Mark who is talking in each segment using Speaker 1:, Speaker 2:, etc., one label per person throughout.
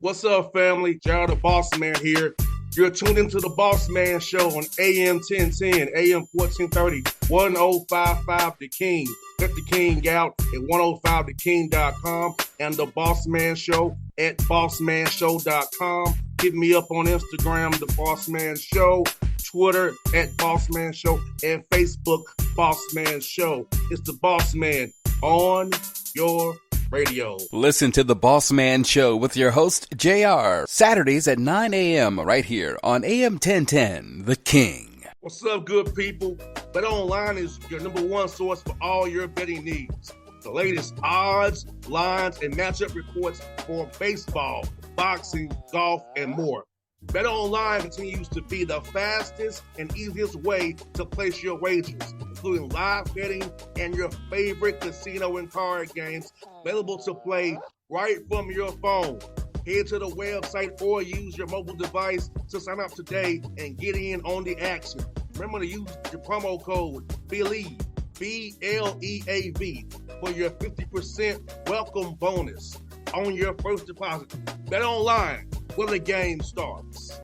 Speaker 1: What's up, family? Gerald the Bossman here. You're tuned into the Bossman Show on AM 1010, AM 1430, 1055 The King. Let the King out at 105theking.com and the Bossman Show at bossmanshow.com. Hit me up on Instagram, The Bossman Show, Twitter at Bossman Show, and Facebook, Bossman Show. It's the Bossman on your radio.
Speaker 2: Listen to the Bossman Show with your host, JR, Saturdays at 9 a.m. right here on AM 1010, The King.
Speaker 1: What's up, good people? BetOnline is your number one source for all your betting needs. The latest odds, lines, and matchup reports for baseball, boxing, golf, and more. BetOnline continues to be the fastest and easiest way to place your wagers, including live betting and your favorite casino and card games available to play right from your phone. Head to the website or use your mobile device to sign up today and get in on the action. Remember to use your promo code BELIEVE, BLEAV, for your 50% welcome bonus on your first deposit. BetOnline, where the game starts.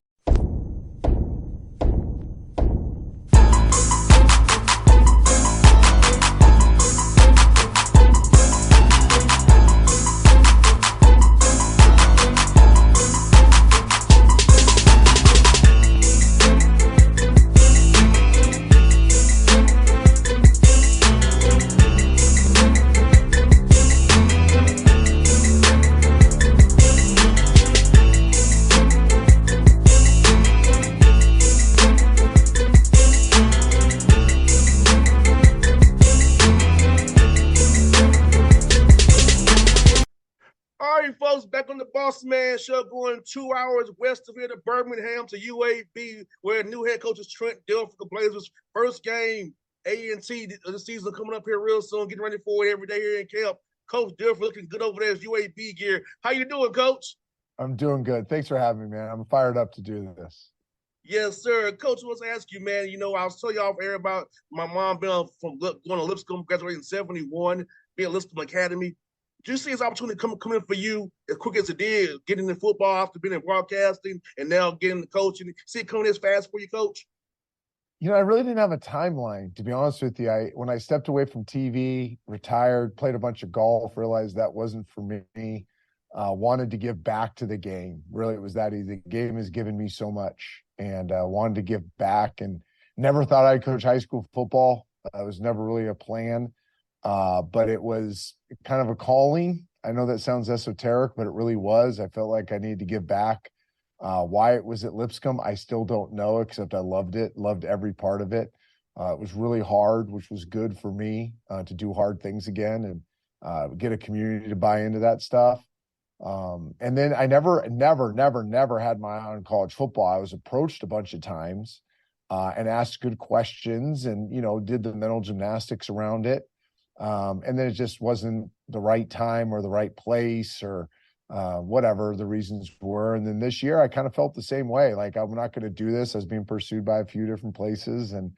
Speaker 1: Back on the Bossman Show, going 2 hours west of here to Birmingham to UAB, where new head coach is Trent Dilfer, the Blazers' first game, A&T, the season coming up here real soon, getting ready for it every day here in camp. Coach Dilfer looking good over there as UAB gear. How you doing, Coach?
Speaker 3: I'm doing good. Thanks for having me, man. I'm fired up to do this.
Speaker 1: Yes, sir. Coach, I want to ask you, man, I was telling you off air about my mom being from going to Lipscomb, graduating in 71, being at Lipscomb Academy. Do you see his opportunity coming for you as quick as it did, getting in football after being in broadcasting and now getting the coaching? See it coming as fast for you, Coach?
Speaker 3: I really didn't have a timeline, to be honest with you. When I stepped away from TV, retired, played a bunch of golf, realized that wasn't for me, wanted to give back to the game. Really, it was that easy. The game has given me so much and wanted to give back, and never thought I'd coach high school football. It was never really a plan. But it was kind of a calling. I know that sounds esoteric, but it really was. I felt like I needed to give back. Why it was at Lipscomb, I still don't know, except I loved it, loved every part of it. It was really hard, which was good for me to do hard things again and get a community to buy into that stuff. And then I never had my eye on college football. I was approached a bunch of times and asked good questions and, did the mental gymnastics around it. And then it just wasn't the right time or the right place or whatever the reasons were. And then this year I kind of felt the same way. Like, I'm not going to do this. I was being pursued by a few different places. And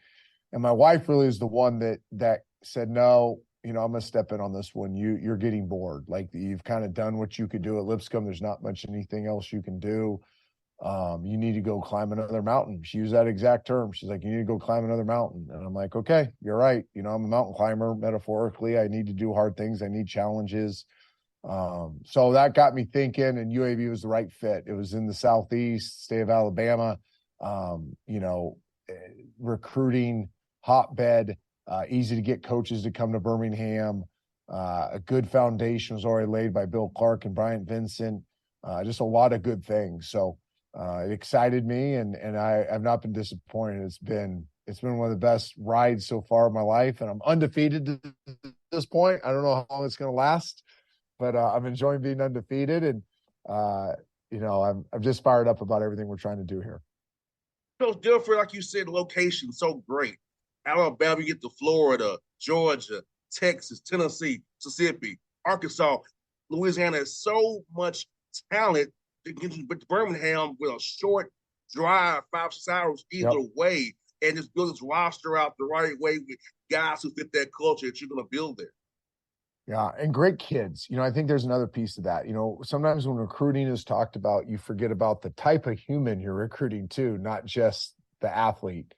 Speaker 3: my wife really is the one that said, no, I'm going to step in on this one. You're getting bored. Like, you've kind of done what you could do at Lipscomb. There's not much anything else you can do. You need to go climb another mountain. She used that exact term. She's like, you need to go climb another mountain. And I'm like, okay, you're right. I'm a mountain climber, metaphorically. I need to do hard things. I need challenges. So that got me thinking, and UAB was the right fit. It was in the Southeast, state of Alabama, recruiting hotbed, easy to get coaches to come to Birmingham. A good foundation was already laid by Bill Clark and Bryant Vincent. Just a lot of good things. So it excited me, and I've not been disappointed. It's been one of the best rides so far of my life, and I'm undefeated to this point. I don't know how long it's going to last, but I'm enjoying being undefeated, and I'm just fired up about everything we're trying to do here.
Speaker 1: Coach Dilfer, like you said, location so great. Alabama, you get to Florida, Georgia, Texas, Tennessee, Mississippi, Arkansas, Louisiana. Has so much talent. With Birmingham with a short drive, 5-6 hours either way, and just build this roster out the right way with guys who fit that culture that you're going to build there.
Speaker 3: Yeah, and great kids. I think there's another piece of that. Sometimes when recruiting is talked about, you forget about the type of human you're recruiting too, not just the athlete.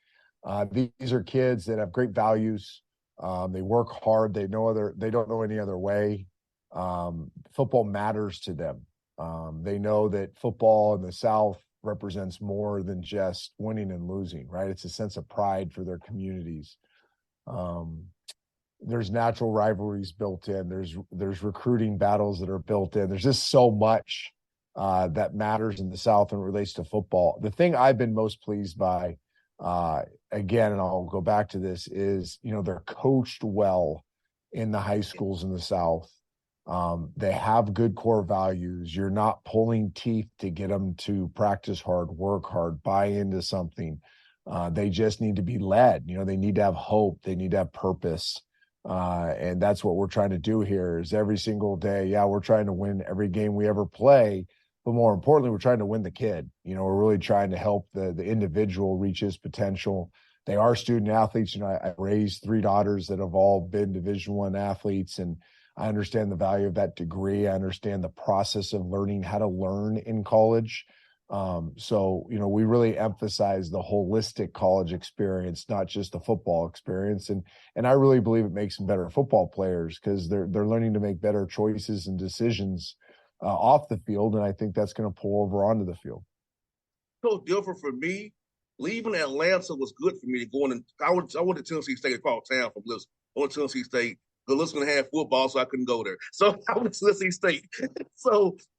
Speaker 3: These are kids that have great values. They work hard. They don't know any other way. Football matters to them. They know that football in the South represents more than just winning and losing, right? It's a sense of pride for their communities. There's natural rivalries built in. There's recruiting battles that are built in. There's just so much that matters in the South and relates to football. The thing I've been most pleased by, again, and I'll go back to this, is they're coached well in the high schools in the South. They have good core values. You're not pulling teeth to get them to practice hard, work hard, buy into something. They just need to be led. They need to have hope. They need to have purpose. And that's what we're trying to do here is every single day. Yeah, we're trying to win every game we ever play, but more importantly, we're trying to win the kid. We're really trying to help the individual reach his potential. They are student athletes. I raised 3 daughters that have all been Division I athletes, and I understand the value of that degree. I understand the process of learning how to learn in college. So we really emphasize the holistic college experience, not just the football experience. And I really believe it makes them better football players because they're learning to make better choices and decisions off the field. And I think that's going to pull over onto the field.
Speaker 1: So Dilfer, for me, leaving Atlanta was good for me. I went to Tennessee State across town from Lisbon. I went to Tennessee State. The Lisbon had football, so I couldn't go there. So I went to Tennessee State.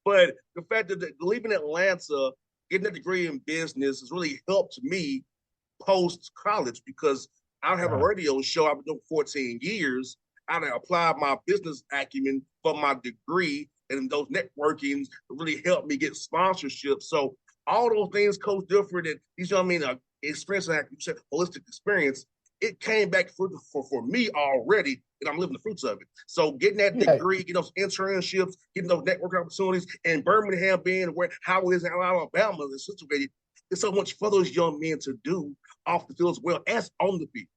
Speaker 1: But the fact that leaving Atlanta, getting that degree in business has really helped me post college because I don't have a radio show. I've been doing 14 years. I applied my business acumen for my degree, and those networkings really helped me get sponsorships. So all those things, Coach Dilfer, and these experience, like you said, holistic experience, it came back for me already, and I'm living the fruits of it. So getting that degree, getting those internships, getting those network opportunities, and Birmingham being how it is in Alabama is situated, there's so much for those young men to do off the field as well as on the field.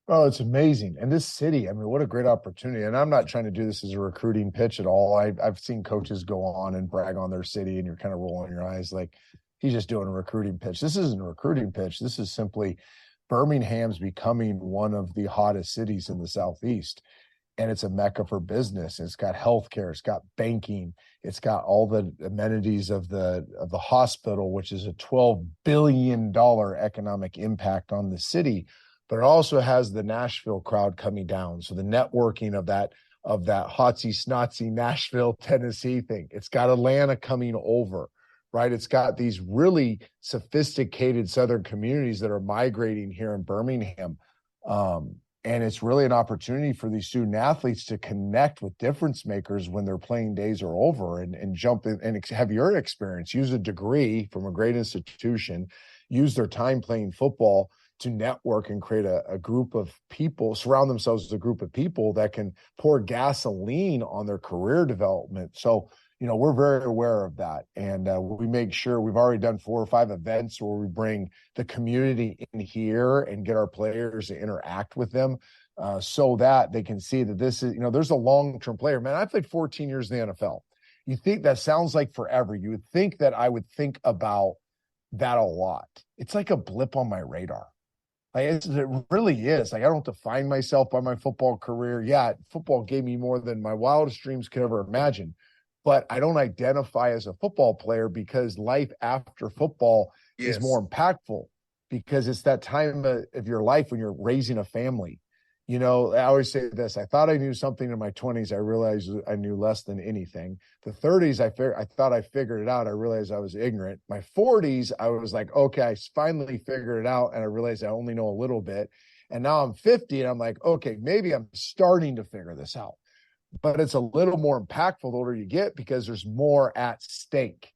Speaker 3: Oh, it's amazing. And this city, I mean, what a great opportunity. And I'm not trying to do this as a recruiting pitch at all. I've seen coaches go on and brag on their city, and you're kind of rolling your eyes like he's just doing a recruiting pitch. This isn't a recruiting pitch. This is simply Birmingham's becoming one of the hottest cities in the Southeast. And it's a mecca for business. It's got healthcare, it's got banking, it's got all the amenities of the hospital, which is a $12 billion economic impact on the city. But it also has the Nashville crowd coming down. So the networking of that hotsy snotsy Nashville, Tennessee thing. It's got Atlanta coming over, right? It's got these really sophisticated Southern communities that are migrating here in Birmingham. And it's really an opportunity for these student athletes to connect with difference makers when their playing days are over and jump in and have your experience, use a degree from a great institution, use their time playing football to network and create a group of people, surround themselves with a group of people that can pour gasoline on their career development. So, we're very aware of that. And we make sure we've already done 4 or 5 events where we bring the community in here and get our players to interact with them so that they can see that this is, there's a long-term player. Man, I played 14 years in the NFL. You think that sounds like forever. You would think that I would think about that a lot. It's like a blip on my radar. It really is. I don't define myself by my football career. Yeah, football gave me more than my wildest dreams could ever imagine. But I don't identify as a football player because life after football is more impactful because it's that time of your life when you're raising a family. I always say this. I thought I knew something in my 20s. I realized I knew less than anything. The 30s, I thought I figured it out. I realized I was ignorant. My 40s, I was like, okay, I finally figured it out. And I realized I only know a little bit. And now I'm 50 and I'm like, okay, maybe I'm starting to figure this out. But it's a little more impactful the older you get because there's more at stake.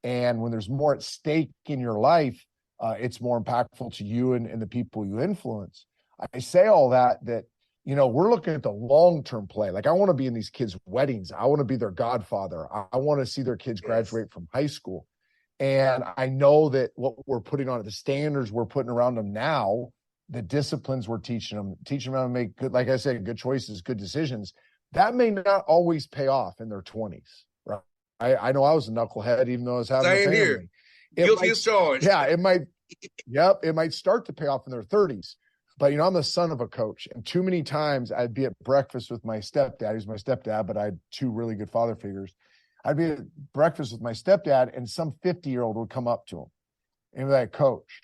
Speaker 3: And when there's more at stake in your life, it's more impactful to you and the people you influence. I say all that, we're looking at the long-term play. Like I want to be in these kids' weddings. I want to be their godfather. I want to see their kids graduate from high school. And I know that what we're putting on, the standards we're putting around them now, the disciplines we're teaching them how to make good, like I said, good choices, good decisions. that may not always pay off in their 20s, right? I know I was a knucklehead, even though I was having a
Speaker 1: Same
Speaker 3: family.
Speaker 1: here. Guilty as charged.
Speaker 3: Yeah, it might start to pay off in their 30s. But, I'm the son of a coach. And too many times I'd be at breakfast with my stepdad. He's my stepdad, but I had two really good father figures. I'd be at breakfast with my stepdad, and some 50-year-old would come up to him and be like, Coach,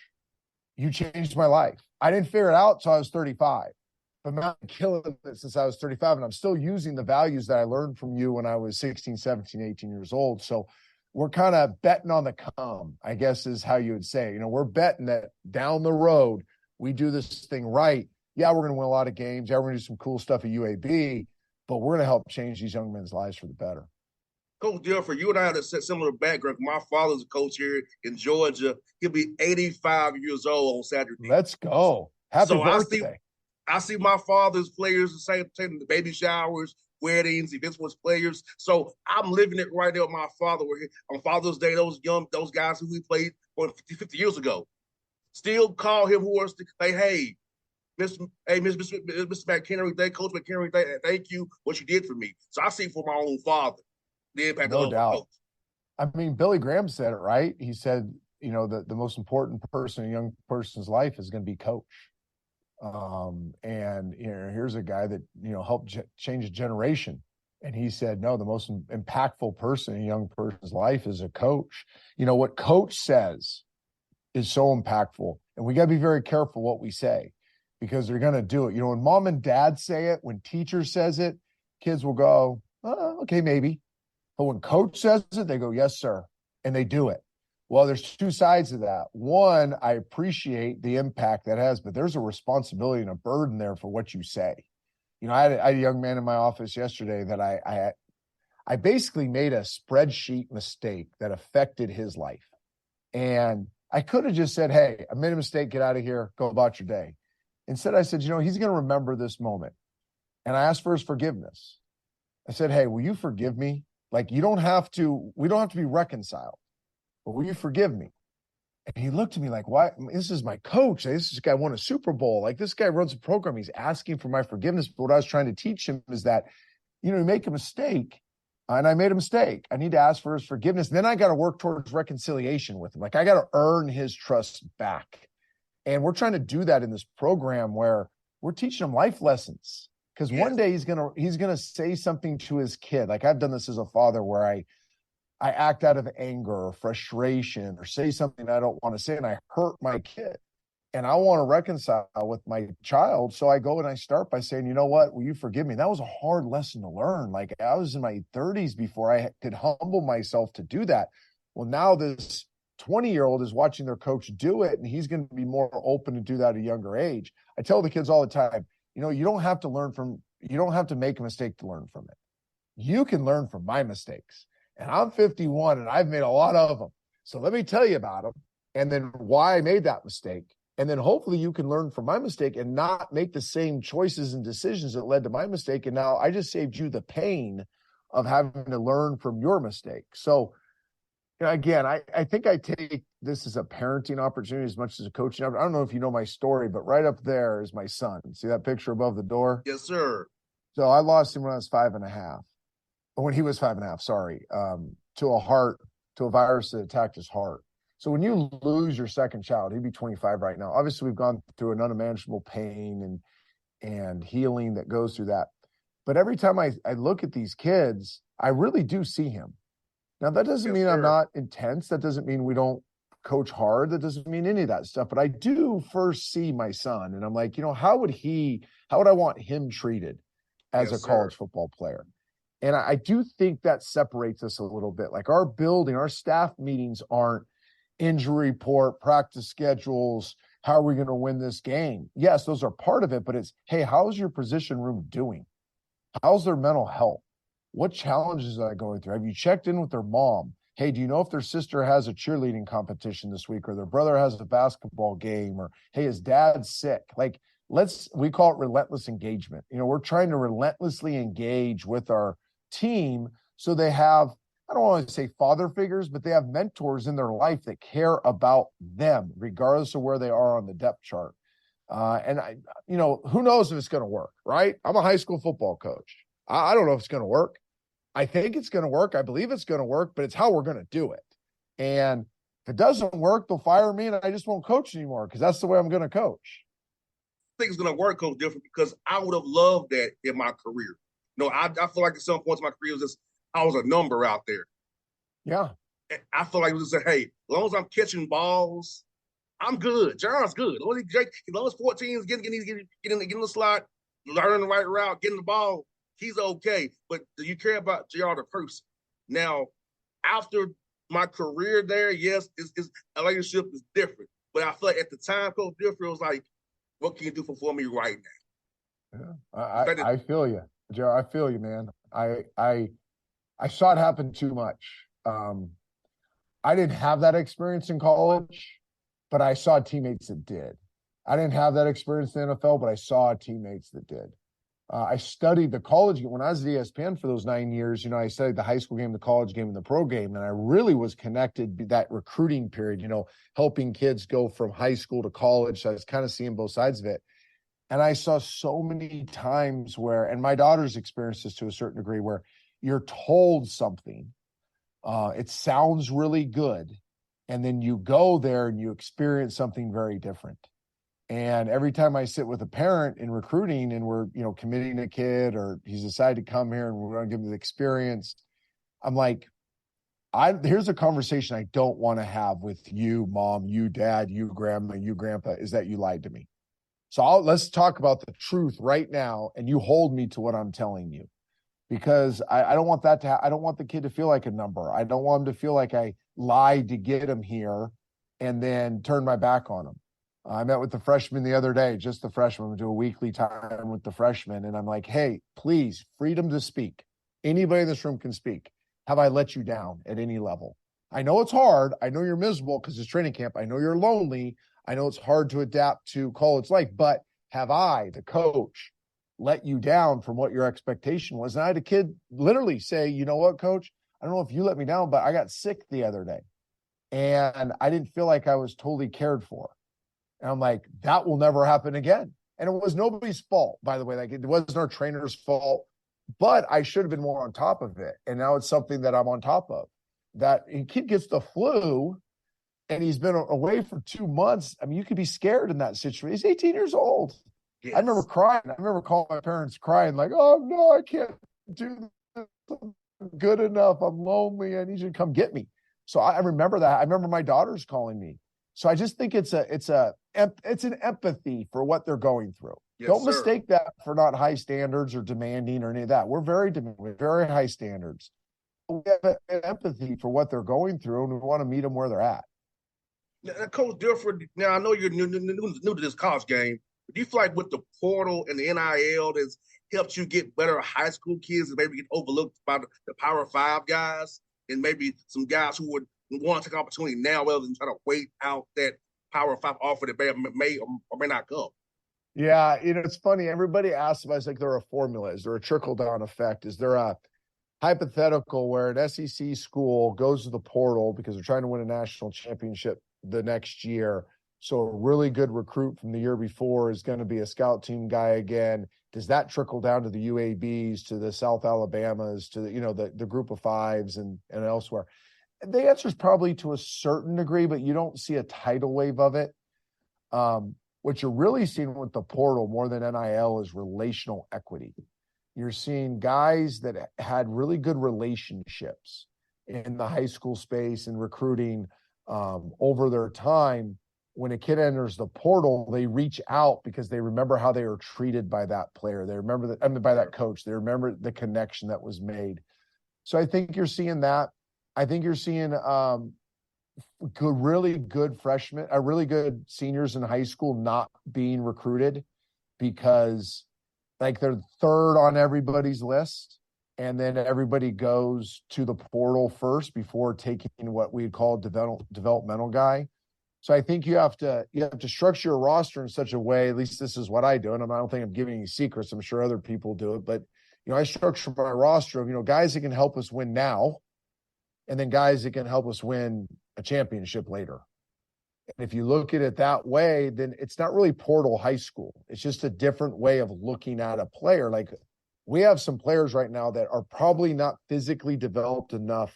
Speaker 3: you changed my life. I didn't figure it out until I was 35. But I'm killing it since I was 35, and I'm still using the values that I learned from you when I was 16, 17, 18 years old. So we're kind of betting on the come, I guess is how you would say. We're betting that down the road, we do this thing right. Yeah, we're going to win a lot of games. Yeah, we're going to do some cool stuff at UAB, but we're going to help change these young men's lives for the better.
Speaker 1: Coach Dilfer, you and I had a similar background. My father's a coach here in Georgia. He'll be 85 years old on Saturday.
Speaker 3: Let's go. Happy birthday.
Speaker 1: I see my father's players the same the baby showers, weddings, events with players. So I'm living it right there with my father. On Father's Day, those guys who we played 50 years ago, still call him hey, Mr. McHenry, Coach McHenry, thank you what you did for me. So I see for my own father the impact of
Speaker 3: doubt.
Speaker 1: coach.
Speaker 3: I mean, Billy Graham said it right. He said, the most important person in a young person's life is going to be coach. And here's a guy that helped change a generation, and he said no, the most impactful person in a young person's life is a coach. What coach says is so impactful, and we got to be very careful what we say, because they're going to do it. When mom and dad say it, when teacher says it, kids will go, oh, okay, maybe. But when coach says it, they go, yes sir, and they do it. Well, there's two sides of that. One, I appreciate the impact that has, but there's a responsibility and a burden there for what you say. I had a young man in my office yesterday that I basically made a spreadsheet mistake that affected his life. And I could have just said, hey, I made a mistake, get out of here, go about your day. Instead, I said, he's going to remember this moment. And I asked for his forgiveness. I said, hey, will you forgive me? Like, we don't have to be reconciled. But will you forgive me? And he looked at me like, why? This is my coach. This guy won a Super Bowl. Like, this guy runs a program. He's asking for my forgiveness. But what I was trying to teach him is that, you make a mistake, and I made a mistake. I need to ask for his forgiveness. And then I got to work towards reconciliation with him. Like, I got to earn his trust back. And we're trying to do that in this program where we're teaching him life lessons. Because one day he's gonna say something to his kid. Like, I've done this as a father where I act out of anger or frustration or say something I don't want to say, and I hurt my kid. And I want to reconcile with my child. So I go and I start by saying, you know what, will you forgive me? That was a hard lesson to learn. Like, I was in my 30s before I could humble myself to do that. Well, now this 20-year-old is watching their coach do it, and he's going to be more open to do that at a younger age. I tell the kids all the time, you don't have to make a mistake to learn from it. You can learn from my mistakes. And I'm 51 and I've made a lot of them. So let me tell you about them and then why I made that mistake. And then hopefully you can learn from my mistake and not make the same choices and decisions that led to my mistake. And now I just saved you the pain of having to learn from your mistake. So again, I think I take this as a parenting opportunity as much as a coaching. I don't know if you know my story, but right up there is my son. See that picture above the door?
Speaker 1: Yes, sir.
Speaker 3: So I lost him when I was 5.5. When he was 5.5, sorry, to a virus that attacked his heart. So when you lose your second child, he'd be 25 right now. Obviously, we've gone through an unimaginable pain and healing that goes through that. But every time I look at these kids, I really do see him. Now, that doesn't mean I'm not intense. That doesn't mean we don't coach hard. That doesn't mean any of that stuff. But I do first see my son, and I'm like, how would I want him treated as a college football player? And I do think that separates us a little bit. Like, our staff meetings aren't injury report, practice schedules, how are we going to win this game? Yes, those are part of it, but it's, hey, how's your position room doing? How's their mental health? What challenges are they going through? Have you checked in with their mom? Hey, do you know if their sister has a cheerleading competition this week, or their brother has a basketball game, or hey, his dad's sick? Like, we call it relentless engagement. We're trying to relentlessly engage with our team so they have, I don't want to say father figures, but they have mentors in their life that care about them, regardless of where they are on the depth chart. And who knows if it's going to work, right? I'm a high school football coach. I don't know if it's going to work. I think it's going to work. I believe it's going to work, but it's how we're going to do it. And if it doesn't work, they'll fire me and I just won't coach anymore because that's the way I'm going to coach.
Speaker 1: I think it's going to work, Coach Dilfer, because I would have loved that in my career. I feel like at some points in my career, I was a number out there.
Speaker 3: Yeah.
Speaker 1: And I feel like it was hey, as long as I'm catching balls, I'm good. John's good. As long as 14 is getting in the slot, learning the right route, getting the ball, he's okay. But do you care about JR the person? Now, after my career there, yes, a leadership is different. But I feel like at the time, Coach Dilfer was like, what can you do for me right
Speaker 3: now? Yeah, I feel you, JR. I feel you, man. I saw it happen too much. I didn't have that experience in college, but I saw teammates that did. I didn't have that experience in the NFL, but I saw teammates that did. I studied the college game. When I was at ESPN for those 9 years, I studied the high school game, the college game, and the pro game. And I really was connected that recruiting period, helping kids go from high school to college. So I was kind of seeing both sides of it. And I saw so many times where, and my daughter's experienced this to a certain degree, where you're told something, it sounds really good, and then you go there and you experience something very different. And every time I sit with a parent in recruiting and we're, committing a kid or he's decided to come here and we're going to give him the experience, I'm like, here's a conversation I don't want to have with you, mom, you, dad, you, grandma, you, grandpa, is that you lied to me. So let's talk about the truth right now, and you hold me to what I'm telling you, because I don't want that I don't want the kid to feel like a number. I don't want him to feel like I lied to get him here and then turn my back on him. I met with the freshmen the other day, just the freshmen. We do a weekly time with the freshmen, and I'm like, hey, please, freedom to speak. Anybody in this room can speak. Have I let you down at any level? I know it's hard. I know you're miserable because it's training camp. I know you're lonely. I know it's hard to adapt to college life, but have I, the coach, let you down from what your expectation was? And I had a kid literally say, you know what, coach, I don't know if you let me down, but I got sick the other day and I didn't feel like I was totally cared for. And I'm like, that will never happen again. And it was nobody's fault, by the way. Like, it wasn't our trainer's fault, but I should have been more on top of it. And now it's something that I'm on top of. That a kid gets the flu and he's been away for 2 months. I mean, you could be scared in that situation. He's 18 years old. Yes. I remember crying. I remember calling my parents crying like, oh, no, I can't do this. I'm good enough. I'm lonely. I need you to come get me. So I remember that. I remember my daughters calling me. So I just think it's an empathy for what they're going through. Yes, don't mistake that for not high standards or demanding or any of that. We're very demanding, very high standards. We have an empathy for what they're going through, and we want to meet them where they're at.
Speaker 1: Now, Coach Dilfer, now I know you're new to this college game. Do you feel like with the portal and the NIL that's helped you get better high school kids and maybe get overlooked by the Power 5 guys and maybe some guys who would want to take opportunity now rather than try to wait out that Power 5 offer that may or may not come?
Speaker 3: Yeah, it's funny. Everybody asks about, it's like there a formula. Is there a trickle-down effect? Is there a hypothetical where an SEC school goes to the portal because they're trying to win a national championship the next year? So a really good recruit from the year before is going to be a scout team guy again. Does that trickle down to the UABs, to the South Alabamas, to the group of fives and elsewhere? The answer is probably to a certain degree, but you don't see a tidal wave of it. What you're really seeing with the portal more than NIL is relational equity. You're seeing guys that had really good relationships in the high school space and recruiting over their time. When a kid enters the portal, they reach out because they remember how they were treated by that player. They remember by that coach. They remember the connection that was made. So I think you're seeing that. I think you're seeing really good freshmen, really good seniors in high school not being recruited because like they're third on everybody's list. And then everybody goes to the portal first before taking what we call developmental guy. So I think you have to structure your roster in such a way, at least this is what I do. And I don't think I'm giving any secrets. I'm sure other people do it, but I structure my roster of, guys that can help us win now. And then guys that can help us win a championship later. And if you look at it that way, then it's not really portal high school. It's just a different way of looking at a player. Like we have some players right now that are probably not physically developed enough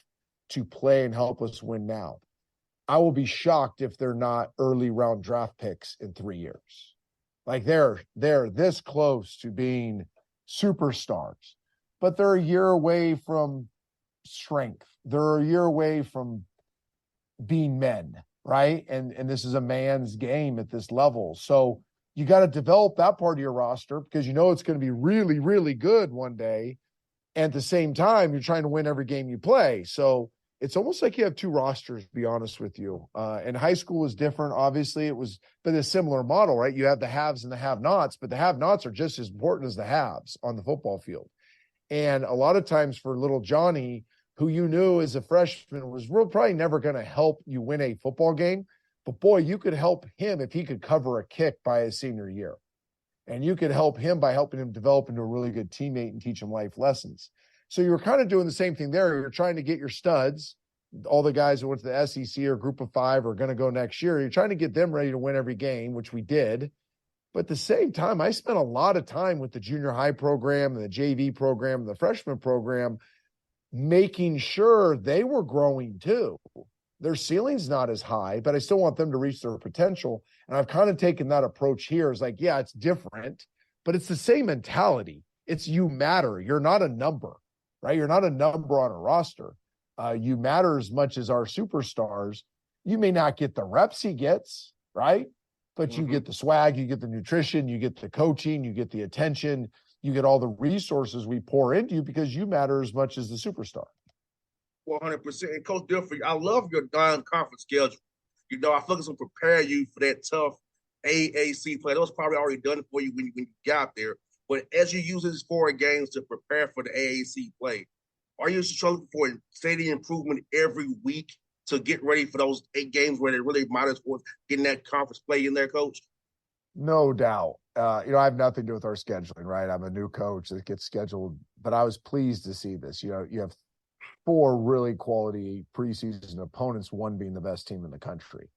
Speaker 3: to play and help us win now. I will be shocked if they're not early round draft picks in 3 years. Like they're this close to being superstars, but they're a year away from strength. They're a year away from being men, right? And this is a man's game at this level. So you got to develop that part of your roster because you know it's going to be really, really good one day. And at the same time, you're trying to win every game you play. So it's almost like you have two rosters, to be honest with you. And high school was different. Obviously, it was but a similar model, right? You have the haves and the have-nots, but the have-nots are just as important as the haves on the football field. And a lot of times for little Johnny, who you knew as a freshman was probably never going to help you win a football game. But boy, you could help him if he could cover a kick by his senior year. And you could help him by helping him develop into a really good teammate and teach him life lessons. So you were kind of doing the same thing there. You're trying to get your studs, all the guys who went to the SEC or Group of Five are going to go next year. You're trying to get them ready to win every game, which we did. But at the same time, I spent a lot of time with the junior high program and the JV program and the freshman program, making sure they were growing too. Their ceiling's not as high, but I still want them to reach their potential. And I've kind of taken that approach here. It's like, yeah, it's different, but it's the same mentality. It's you matter. You're not a number, right? You're not a number on a roster. You matter as much as our superstars. You may not get the reps he gets, right? But you get the swag, you get the nutrition, you get the coaching, you get the attention, you get all the resources we pour into you because you matter as much as the superstar.
Speaker 1: 100%. And Coach Dilfer, I love your non-conference schedule. You know, I feel like it's going to prepare you for that tough AAC play. That was probably already done for you when you got there. But as you use these 4 games to prepare for the AAC play, are you struggling for steady improvement every week to get ready for those 8 games where it really matters for getting that conference play in there, Coach?
Speaker 3: No doubt. I have nothing to do with our scheduling, right? I'm a new coach that gets scheduled, but I was pleased to see this. You have 4 really quality preseason opponents, one being the best team in the country.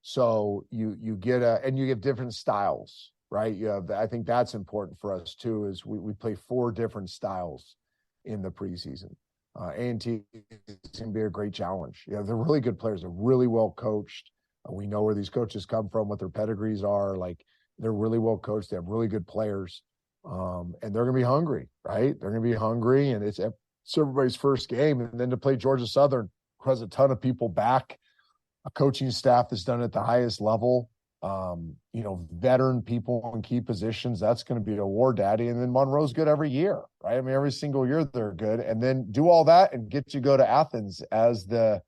Speaker 3: So you get and you get different styles, right? I think that's important for us too, is we play 4 different styles in the preseason. A&T is going to be a great challenge. They're really good players. They're really well coached. We know where these coaches come from, what their pedigrees are. Like, they're really well coached. They have really good players. And they're going to be hungry, right? They're going to be hungry, and it's everybody's first game. And then to play Georgia Southern, who has a ton of people back, a coaching staff that's done at the highest level, veteran people in key positions, that's going to be a war daddy. And then Monroe's good every year, right? I mean, every single year they're good. And then do all that and get to go to Athens as the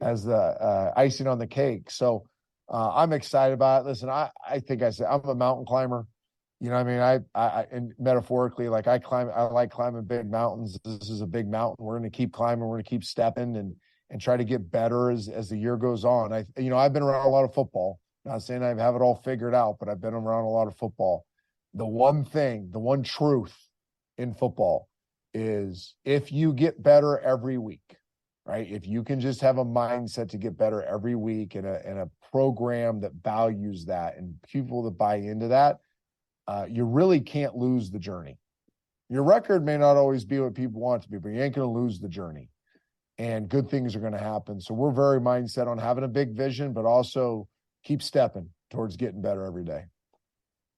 Speaker 3: icing on the cake. So I'm excited about it. Listen, I think I said I'm a mountain climber. You know what I mean? I and metaphorically, like I like climbing big mountains. This is a big mountain. We're going to keep climbing. We're going to keep stepping and try to get better as the year goes on. I've been around a lot of football. Not saying I have it all figured out, but I've been around a lot of football. The one truth in football is if you get better every week, right? If you can just have a mindset to get better every week and a program that values that and people that buy into that, you really can't lose the journey. Your record may not always be what people want it to be, but you ain't going to lose the journey. And good things are going to happen. So we're very mindset on having a big vision, but also keep stepping towards getting better every day.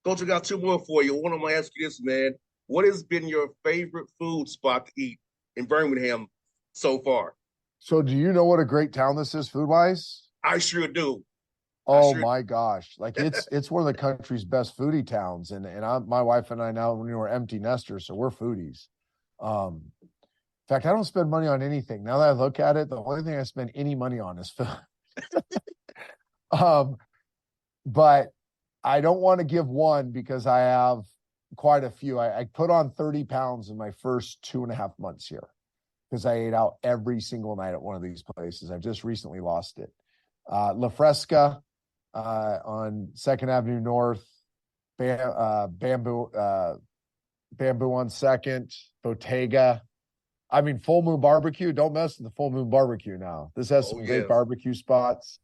Speaker 1: Coach, I got 2 more for you. One, I'm going to ask you this, man. What has been your favorite food spot to eat in Birmingham so far?
Speaker 3: So do you know what a great town this is food-wise?
Speaker 1: I sure do.
Speaker 3: Oh my gosh. Like it's one of the country's best foodie towns. And my wife and I now, we're empty nesters, so we're foodies. In fact, I don't spend money on anything. Now that I look at it, the only thing I spend any money on is food. But I don't want to give one because I have quite a few. I put on 30 pounds in my first 2.5 months here because I ate out every single night at one of these places. I've just recently lost it. La Fresca on 2nd Avenue North, Bamboo on 2nd, Bottega. I mean, Full Moon Barbecue. Don't mess with the Full Moon Barbecue now. This has some great barbecue spots.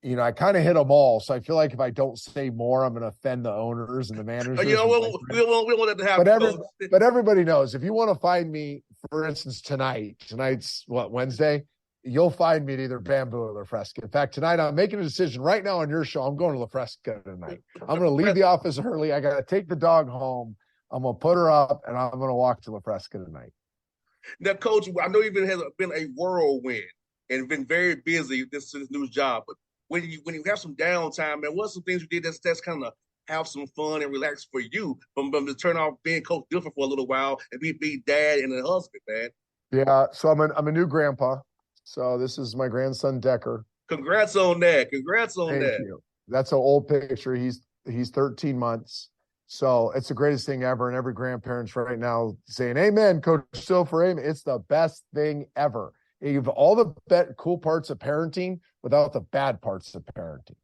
Speaker 3: I kind of hit them all. So I feel like if I don't say more, I'm going to offend the owners and the managers.
Speaker 1: We don't want that to happen.
Speaker 3: But everybody knows, if you want to find me, for instance, tonight's Wednesday, you'll find me at either Bamboo or La Fresca. In fact, tonight I'm making a decision right now on your show. I'm going to La Fresca tonight. I'm going to leave the office early. I got to take the dog home. I'm going to put her up, and I'm going to walk to La Fresca tonight.
Speaker 1: Now, Coach, I know you've been a whirlwind and been very busy this new job. But when you have some downtime, man, what are some things you did that's kind of have some fun and relax for you from to turn off being Coach Dilfer for a little while and be dad and a husband, man?
Speaker 3: Yeah, so I'm a new grandpa. So this is my grandson Decker.
Speaker 1: Congrats on that. Thank
Speaker 3: you. That's an old picture. He's 13 months. So it's the greatest thing ever. And every grandparent's right now saying, amen, Coach Dilfer, amen. It's the best thing ever. You have all the cool parts of parenting without the bad parts of parenting.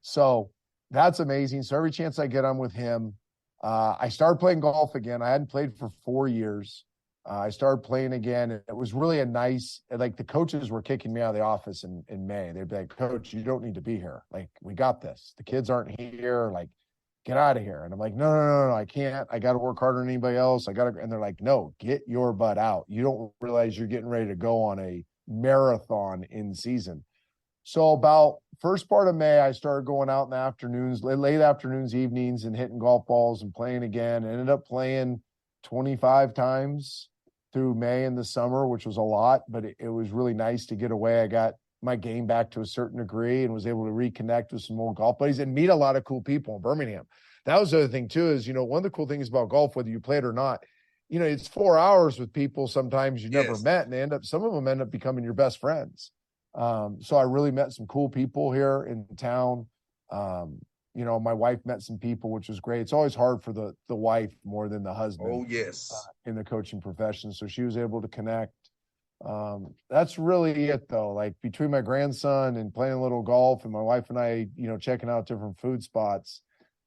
Speaker 3: So that's amazing. So every chance I get, I'm with him. I started playing golf again. I hadn't played for 4 years. I started playing again. And it was really the coaches were kicking me out of the office in May. They'd be like, Coach, you don't need to be here. Like, we got this. The kids aren't here. Like, get out of here. And I'm like, no, I can't. I got to work harder than anybody else. And they're like, no, get your butt out. You don't realize you're getting ready to go on a marathon in season. So about first part of May, I started going out in the afternoons, late afternoons, evenings, and hitting golf balls and playing again. I ended up playing 25 times through May in the summer, which was a lot, but it was really nice to get away. I got my game back to a certain degree and was able to reconnect with some old golf buddies and meet a lot of cool people in Birmingham. That was the other thing too, is, one of the cool things about golf, whether you play it or not, it's 4 hours with people sometimes you never met, and some of them end up becoming your best friends. So I really met some cool people here in town. My wife met some people, which was great. It's always hard for the wife more than the husband.
Speaker 1: Oh, yes.
Speaker 3: In the coaching profession. So she was able to connect. That's really it though. Like, between my grandson and playing a little golf and my wife and I, checking out different food spots,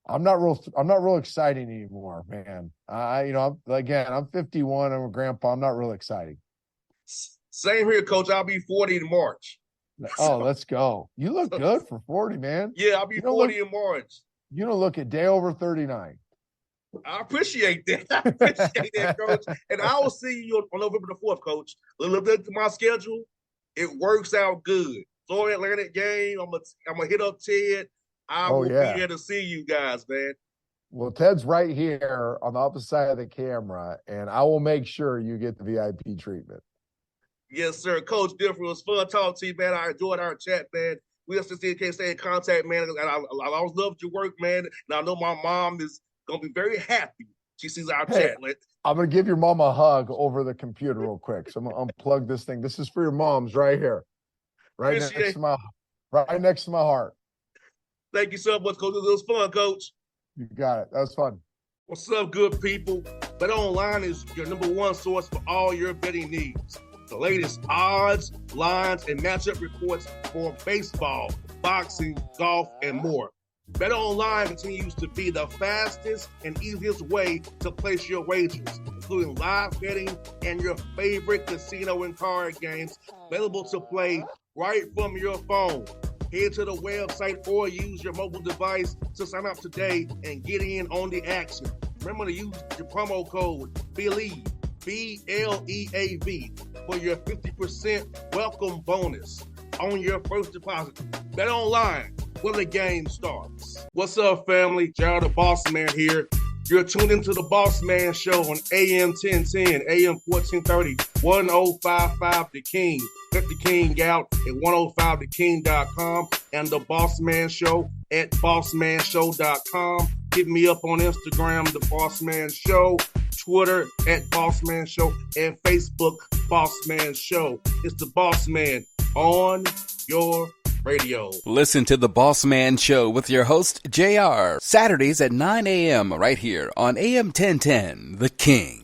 Speaker 3: I'm not real exciting anymore, man. I'm 51. I'm a grandpa. I'm not real exciting.
Speaker 1: Same here, Coach. I'll be 40 in March.
Speaker 3: Oh, let's go. You look good for 40, man.
Speaker 1: Yeah, I'll be 40 in March.
Speaker 3: You don't look a day over 39.
Speaker 1: I appreciate that. Coach. And I will see you on November the 4th, Coach. Look at my schedule. It works out good. Florida Atlantic game. I'm gonna hit up Ted. I will be here to see you guys, man.
Speaker 3: Well, Ted's right here on the opposite side of the camera, and I will make sure you get the VIP treatment.
Speaker 1: Yes, sir. Coach Dilfer, it was fun talking to you, man. I enjoyed our chat, man. We just can't stay in contact, man. And I always loved your work, man. And I know my mom is going to be very happy she sees our chat.
Speaker 3: I'm going to give your mom a hug over the computer real quick. So I'm going to unplug this thing. This is for your mom's right here. Right next to my heart.
Speaker 1: Thank you so much, Coach. It was fun, Coach.
Speaker 3: You got it. That was fun.
Speaker 1: What's up, good people? BetOnline is your #1 source for all your betting needs. The latest odds, lines, and matchup reports for baseball, boxing, golf, and more. BetOnline continues to be the fastest and easiest way to place your wagers, including live betting and your favorite casino and card games available to play right from your phone. Head to the website or use your mobile device to sign up today and get in on the action. Remember to use your promo code BELIEVE, BLEAV, for your 50% welcome bonus on your first deposit. Bet online where the game starts. What's up, family? Jared the Bossman here. You're tuned into the Bossman Show on AM 1010, AM 1430, 1055 The King. Check The King out at 105theking.com and the Bossman Show at bossmanshow.com. Hit me up on Instagram, The Bossman Show, Twitter at Bossman Show, and Facebook, Bossman Show. It's the Bossman on your radio.
Speaker 2: Listen to the Bossman Show with your host, JR, Saturdays at 9 a.m. right here on AM 1010, The King.